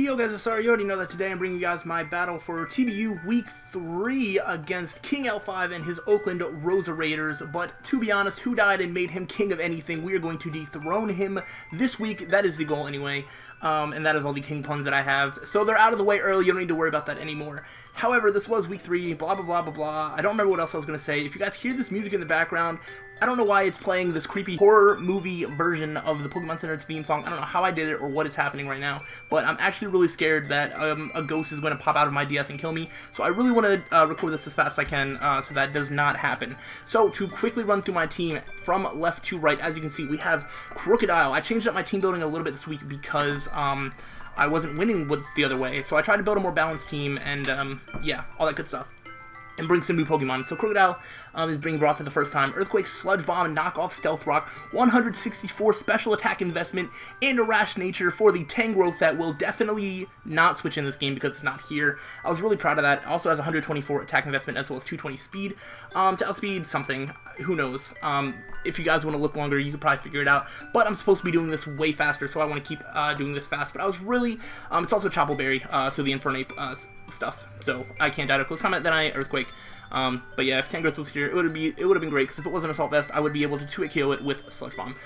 Yo guys, sorry, you already know that today I'm bringing you guys my battle for TBU Week 3 against King L5 and his Oakland Roseraiders. But to be honest, who died and made him king of anything? We are going to dethrone him this week. That is the goal anyway. And that is all the king puns that I have. So they're out of the way early, you don't need to worry about that anymore. However, this was Week 3, blah blah blah blah blah. I don't remember what else I was going to say. If you guys hear this music in the background, I don't know why it's playing this creepy horror movie version of the Pokemon Center theme song. I don't know how I did it or what is happening right now, but I'm actually really scared that a ghost is going to pop out of my DS and kill me. So I really want to record this as fast as I can so that does not happen. So to quickly run through my team from left to right, as you can see, we have Crocodile. I changed up my team building a little bit this week because I wasn't winning with the other way. So I tried to build a more balanced team and yeah, all that good stuff. And bring some new Pokemon. So Crocodile is being brought for the first time. Earthquake, Sludge Bomb, Knock Off, Stealth Rock, 164 Special Attack Investment, and a Rash Nature for the Tangrowth that will definitely not switch in this game because it's not here. I was really proud of that. Also has 124 Attack Investment as well as 220 Speed. To outspeed something, who knows. If you guys want to look longer, you could probably figure it out. But I'm supposed to be doing this way faster, so I want to keep doing this fast. But I was really, it's also Choppleberry, so the Infernape stuff. So I can't die to close combat, then I Earthquake. But yeah, if Tangrowth was here, it would have been great, because if it wasn't Assault Vest, I would be able to 2-hit KO it with Sludge Bomb.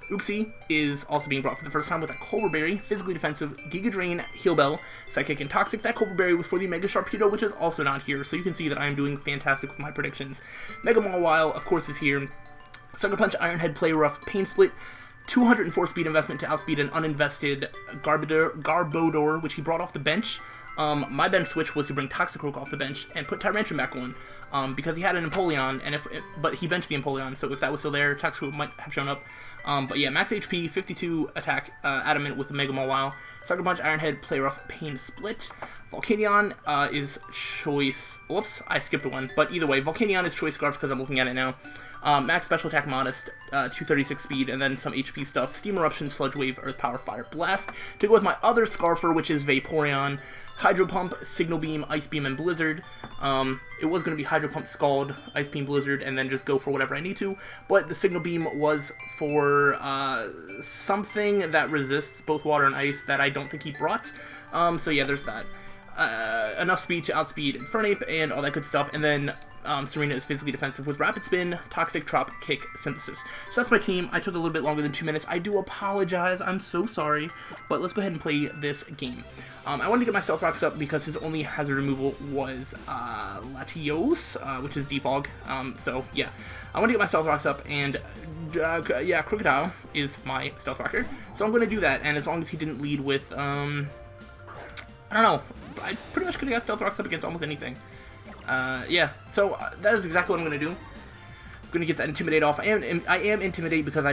Uxie is also being brought for the first time with a Colbur Berry, Physically Defensive, Giga Drain, Heal Bell, Psychic, and Toxic. That Colbur Berry was for the Mega Sharpedo, which is also not here, so you can see that I am doing fantastic with my predictions. Mega Mawile, of course, is here. Sucker Punch, Iron Head, Play Rough, Pain Split, 204 speed investment to outspeed an uninvested Garbodor, which he brought off the bench. My bench switch was to bring Toxicroak off the bench and put Tyrantrum back on, because he had an Empoleon, and but he benched the Empoleon, so if that was still there, Toxicroak might have shown up. But yeah, max HP, 52 attack, Adamant with the Mega Mawile, Sucker Punch, Iron Head, Play Rough, Pain Split. Volcanion is Choice, whoops, I skipped one, but either way, Volcanion is Choice Scarf because I'm looking at it now. Max Special Attack Modest, 236 Speed, and then some HP stuff, Steam Eruption, Sludge Wave, Earth Power, Fire Blast. To go with my other Scarfer, which is Vaporeon, Hydro Pump, Signal Beam, Ice Beam, and Blizzard. It was going to be Hydro Pump, Scald, Ice Beam, Blizzard, and then just go for whatever I need to, but the Signal Beam was for something that resists both water and ice that I don't think he brought. So yeah, there's that. Enough speed to outspeed Infernape and all that good stuff, and then Serena is physically defensive with Rapid Spin, Toxic, Trop, Kick, Synthesis. So that's my team. I took a little bit longer than 2 minutes. I do apologize. I'm so sorry. But let's go ahead and play this game. I wanted to get my Stealth Rocks up because his only hazard removal was Latios, which is Defog. So yeah, I want to get my Stealth Rocks up, and yeah, Crocodile is my Stealth Rocker. So I'm going to do that, and as long as he didn't lead with, I don't know, I pretty much could have got Stealth Rocks up against almost anything. Yeah, so that is exactly what I'm going to do. I'm going to get that Intimidate off. I am Intimidate because I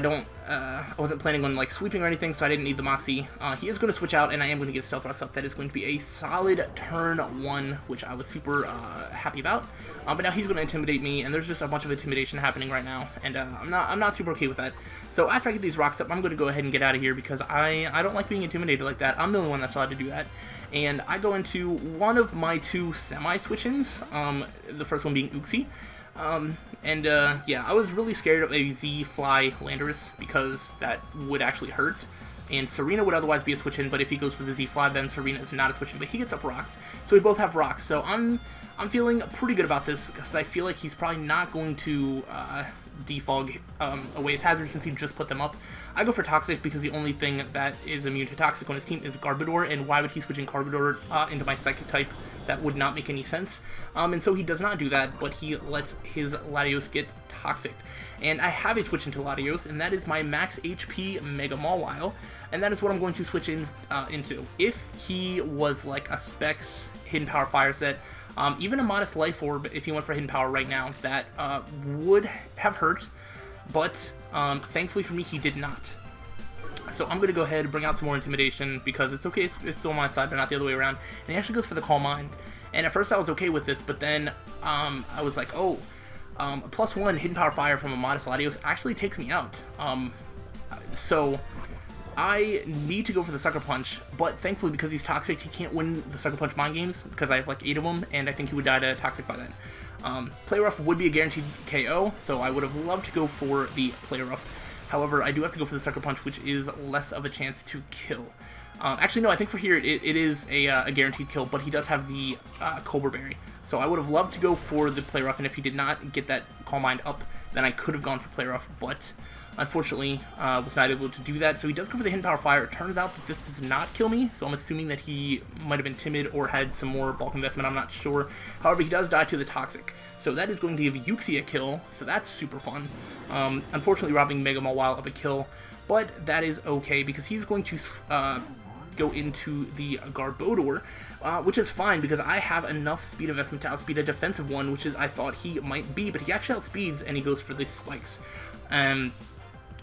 wasn't planning on like sweeping or anything, so I didn't need the Moxie. He is going to switch out, and I am going to get Stealth Rocks up. That is going to be a solid turn 1, which I was super happy about. But now he's going to Intimidate me, and there's just a bunch of intimidation happening right now, and I'm not super okay with that. So after I get these rocks up, I'm going to go ahead and get out of here because I don't like being intimidated like that. I'm the only one that's allowed to do that. And I go into one of my 2 semi-switch-ins, the first one being Uxie. Yeah, I was really scared of a Z-Fly Landorus because that would actually hurt. And Serena would otherwise be a switch-in, but if he goes for the Z-Fly, then Serena is not a switch-in, but he gets up rocks. So we both have rocks, so I'm feeling pretty good about this because I feel like he's probably not going to defog away his hazards since he just put them up. I go for Toxic because the only thing that is immune to Toxic on his team is Garbodor, and why would he switch in Garbodor into my Psychic type? That would not make any sense. And so he does not do that, but he lets his Latios get Toxic. And I have a switch into Latios, and that is my max HP Mega Mawile, and that is what I'm going to switch into. If he was like a Specs Hidden Power Fire set, even a Modest Life Orb, if he went for Hidden Power right now, that would have hurt, but thankfully for me, he did not. So I'm going to go ahead and bring out some more Intimidation because it's okay, it's still on my side, but not the other way around. And he actually goes for the Calm Mind. And at first I was okay with this, but then I was like, oh, +1 Hidden Power Fire from a Modest Latios actually takes me out. So I need to go for the Sucker Punch, but thankfully because he's Toxic, he can't win the Sucker Punch mind games because I have like 8 of them, and I think he would die to Toxic by then. Play Rough would be a guaranteed KO, so I would have loved to go for the Play Rough. However, I do have to go for the Sucker Punch, which is less of a chance to kill. Actually, no, I think for here it is a guaranteed kill, but he does have the Cobra Berry. So I would have loved to go for the Play Rough, and if he did not get that Calm Mind up, then I could have gone for Play Rough, but unfortunately was not able to do that. So he does go for the Hidden Power Fire. It turns out that this does not kill me, so I'm assuming that he might have been timid or had some more bulk investment, I'm not sure. However, he does die to the Toxic. So that is going to give Uxie a kill, so that's super fun. Unfortunately robbing Mega Mawile of a kill, but that is okay because he's going to go into the Garbodor, which is fine because I have enough speed investment to outspeed a defensive one, which is I thought he might be, but he actually outspeeds and he goes for the Spikes.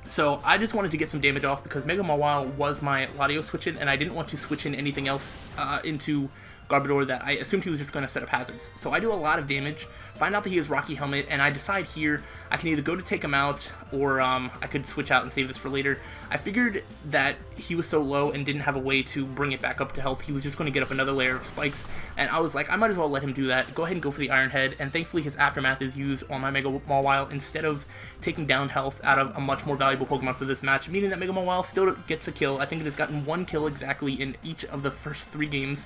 So I just wanted to get some damage off because Mega Mawile was my Latios switch in, and I didn't want to switch in anything else into Garbodor that I assumed he was just going to set up hazards. So I do a lot of damage, find out that he has Rocky Helmet, and I decide here I can either go to take him out or I could switch out and save this for later. I figured that he was so low and didn't have a way to bring it back up to health. He was just going to get up another layer of spikes, and I was like, I might as well let him do that. Go ahead and go for the Iron Head, and thankfully his Aftermath is used on my Mega Mawile instead of taking down health out of a much more valuable Pokemon for this match, meaning that Mega Mawile still gets a kill. I think it has gotten 1 kill exactly in each of the first 3 games.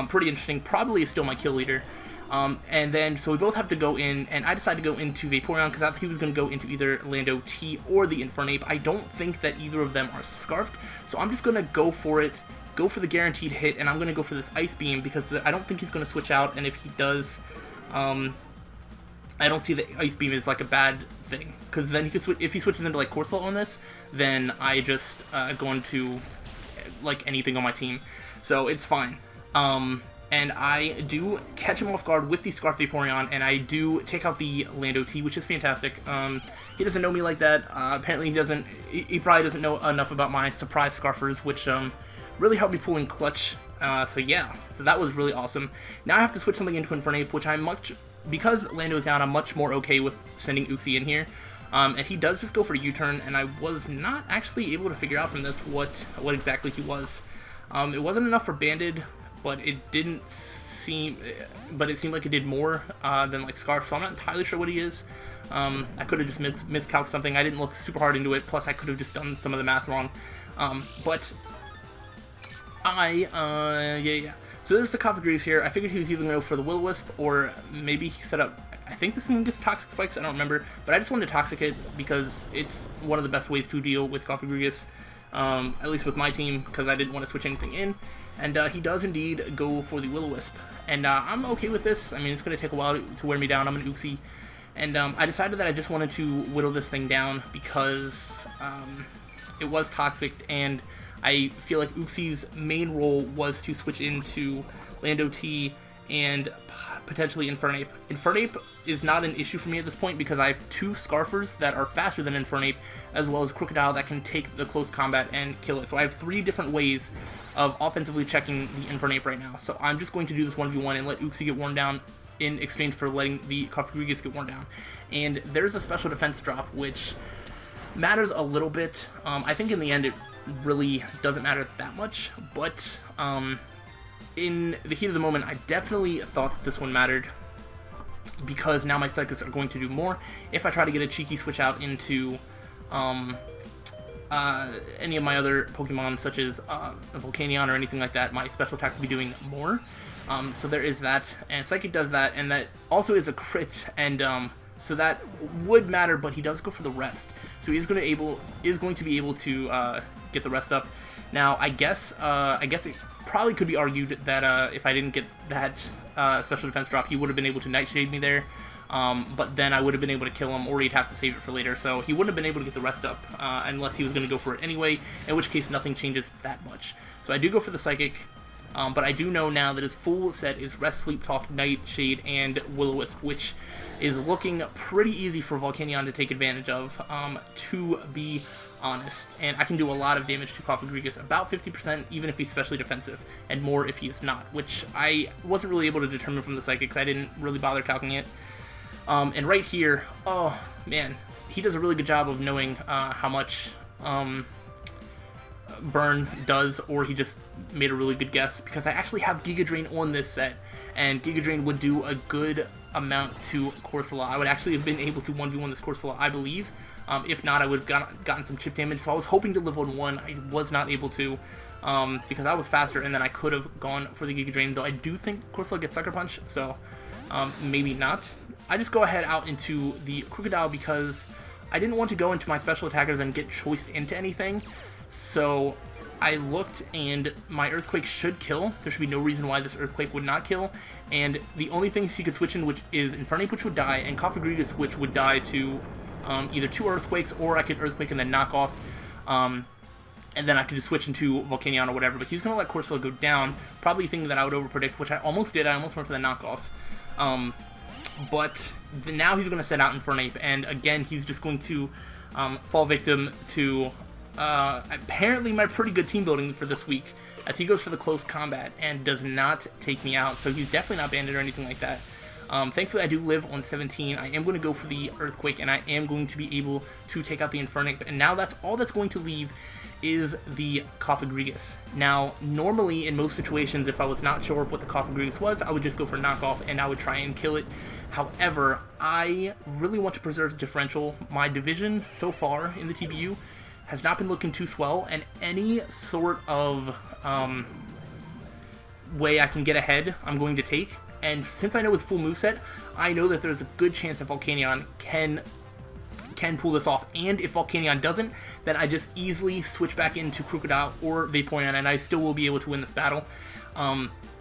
Pretty interesting. Probably is still my kill leader. And then, so we both have to go in, and I decided to go into Vaporeon because I thought he was going to go into either Lando T or the Infernape. I don't think that either of them are Scarfed, so I'm just going to go for it, go for the guaranteed hit, and I'm going to go for this Ice Beam because I don't think he's going to switch out, and if he does, I don't see the Ice Beam as like a bad thing, because then he could if he switches into like Corsola on this, then I just go into like anything on my team, so it's fine. And I do catch him off guard with the Scarf Vaporeon, and I do take out the Lando T, which is fantastic. He doesn't know me like that. Apparently he probably doesn't know enough about my surprise Scarfers, which really helped me pull in clutch. So yeah, so that was really awesome. Now I have to switch something into Infernape, which because Lando is down, I'm much more okay with sending Uxie in here. And he does just go for a U-turn, and I was not actually able to figure out from this what exactly he was. It wasn't enough for Banded, but it seemed like it did more than like Scarf, so I'm not entirely sure what he is. I could have just miscalculated something. I didn't look super hard into it, plus I could have just done some of the math wrong. But yeah. So there's the Cofagrease here. I figured he was either going to go for the Will-O-Wisp, or maybe he set up, I think this one gets Toxic Spikes, I don't remember, but I just wanted to Toxic it because it's one of the best ways to deal with Cofagrease. At least with my team, because I didn't want to switch anything in, and he does indeed go for the Will-O-Wisp, and I'm okay with this. I mean, it's going to take a while to wear me down. I'm an Uxie, and I decided that I just wanted to whittle this thing down because it was toxic, and I feel like Uxie's main role was to switch into Lando T and potentially Infernape. Infernape is not an issue for me at this point because I have 2 Scarfers that are faster than Infernape, as well as Crocodile that can take the close combat and kill it. So I have 3 different ways of offensively checking the Infernape right now. So I'm just going to do this 1v1 and let Uxie get worn down in exchange for letting the Cofagrease get worn down. And there's a special defense drop, which matters a little bit. I think in the end it really doesn't matter that much, but in the heat of the moment, I definitely thought that this one mattered because now my Psychics are going to do more. If I try to get a cheeky switch out into any of my other Pokemon, such as a Volcanion or anything like that, my special attacks will be doing more. So there is that, and Psychic does that, and that also is a crit, and so that would matter, but he does go for the rest. So he's going to be able to get the rest up. Now, I guess it probably could be argued that if I didn't get that special defense drop, he would have been able to Nightshade me there, but then I would have been able to kill him, or he'd have to save it for later, so he wouldn't have been able to get the rest up unless he was going to go for it anyway, in which case nothing changes that much. So I do go for the Psychic, but I do know now that his full set is Rest, Sleep, Talk, Nightshade, and Will-O-Wisp, which is looking pretty easy for Volcanion to take advantage of, to be honest, and I can do a lot of damage to Cofagrease, about 50% even if he's specially defensive, and more if he is not, which I wasn't really able to determine from the Psychics. I didn't really bother calculating it. And right here, oh man, he does a really good job of knowing how much Burn does, or he just made a really good guess, because I actually have Giga Drain on this set, and Giga Drain would do a good amount to Corsola. I would actually have been able to 1v1 this Corsola, I believe. If not, I would have gotten some chip damage, so I was hoping to live on 1. I was not able to. because I was faster, and then I could have gone for the Giga Drain, though I do think Corsola gets Sucker Punch, so maybe not. I just go ahead out into the Crocodile because I didn't want to go into my special attackers and get choiced into anything, so I looked, and my Earthquake should kill. There should be no reason why this Earthquake would not kill, and the only things he could switch in, which is Infernape, which would die, and Cofagrigus, which would die to either 2 Earthquakes, or I could Earthquake and then knock off, and then I could just switch into Volcanion or whatever, but he's going to let Corsola go down, probably thinking that I would overpredict, which I almost did. I almost went for the knockoff, but now he's going to set out Infernape, and again, he's just going to fall victim to apparently my pretty good team building for this week, as he goes for the close combat and does not take me out, so he's definitely not banded or anything like that. Thankfully I do live on 17. I am going to go for the Earthquake, and I am going to be able to take out the Infernape, and now that's all that's going to leave is the Cofagrigus. Now, normally in most situations, if I was not sure of what the Cofagrigus was, I would just go for knockoff and I would try and kill it. However, I really want to preserve differential. My division so far in the TBU has not been looking too swell, and any sort of way I can get ahead, I'm going to take. And since I know his full moveset, I know that there's a good chance that Volcanion can pull this off. And if Volcanion doesn't, then I just easily switch back into Crocodile or Vaporeon, and I still will be able to win this battle.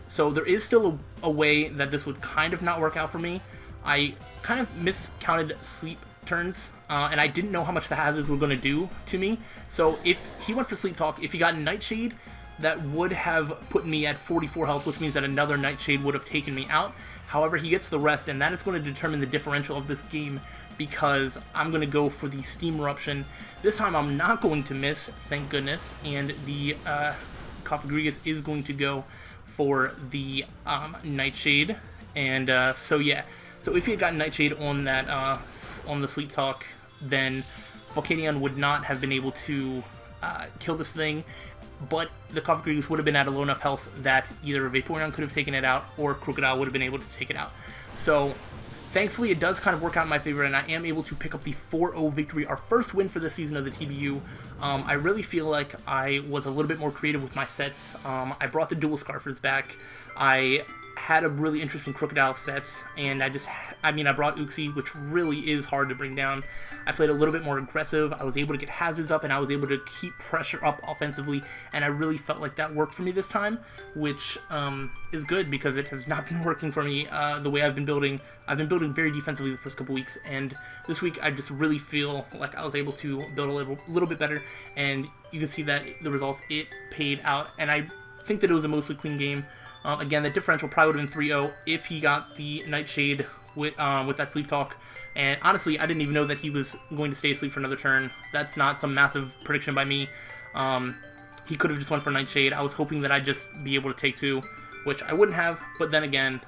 So there is still a way that this would kind of not work out for me. I kind of miscounted sleep turns, and I didn't know how much the hazards were going to do to me. So if he went for Sleep Talk, if he got Nightshade, that would have put me at 44 health, which means that another Nightshade would have taken me out. However, he gets the rest, and that is going to determine the differential of this game, because I'm going to go for the Steam Eruption. This time I'm not going to miss, thank goodness, and the Cofagrigus is going to go for the Nightshade. And so yeah, so if he had gotten Nightshade on that on the Sleep Talk, then Volcanion would not have been able to kill this thing, but the Cofagrigus would have been at a low enough health that either Vaporeon could have taken it out, or Crocodile would have been able to take it out. So thankfully, it does kind of work out in my favor, and I am able to pick up the 4-0 victory, our first win for the season of the TBU. I really feel like I was a little bit more creative with my sets. I brought the dual Scarfers back. I had a really interesting Crocodile set, and I brought Uxie, which really is hard to bring down. I played a little bit more aggressive. I was able to get hazards up, and I was able to keep pressure up offensively, and I really felt like that worked for me this time, which is good, because it has not been working for me the way I've been building. I've been building very defensively the first couple weeks, and this week I just really feel like I was able to build a little bit better, and you can see that the results, it paid out, and I think that it was a mostly clean game. Again, the differential probably would have been 3-0 if he got the Nightshade with that Sleep Talk. And honestly, I didn't even know that he was going to stay asleep for another turn. That's not some massive prediction by me. He could have just went for Nightshade. I was hoping that I'd just be able to take 2, which I wouldn't have. But then again,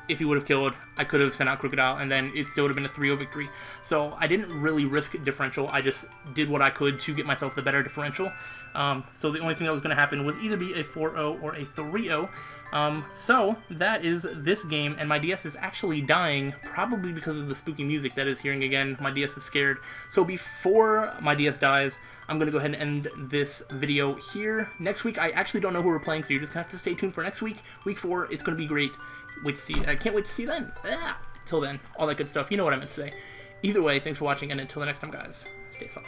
if he would have killed, I could have sent out Crocodile, and then it still would have been a 3-0 victory. So I didn't really risk differential. I just did what I could to get myself the better differential. So the only thing that was going to happen was either be a 4-0 or a 3-0. So that is this game, and my DS is actually dying, probably because of the spooky music that is hearing again. My DS is scared. So before my DS dies, I'm going to go ahead and end this video here. Next week, I actually don't know who we're playing, so you're just going to have to stay tuned for next week. Week 4, it's going to be great. Wait to see. I can't wait to see you then. Till then, all that good stuff. You know what I meant to say. Either way, thanks for watching, and until the next time, guys, stay sly.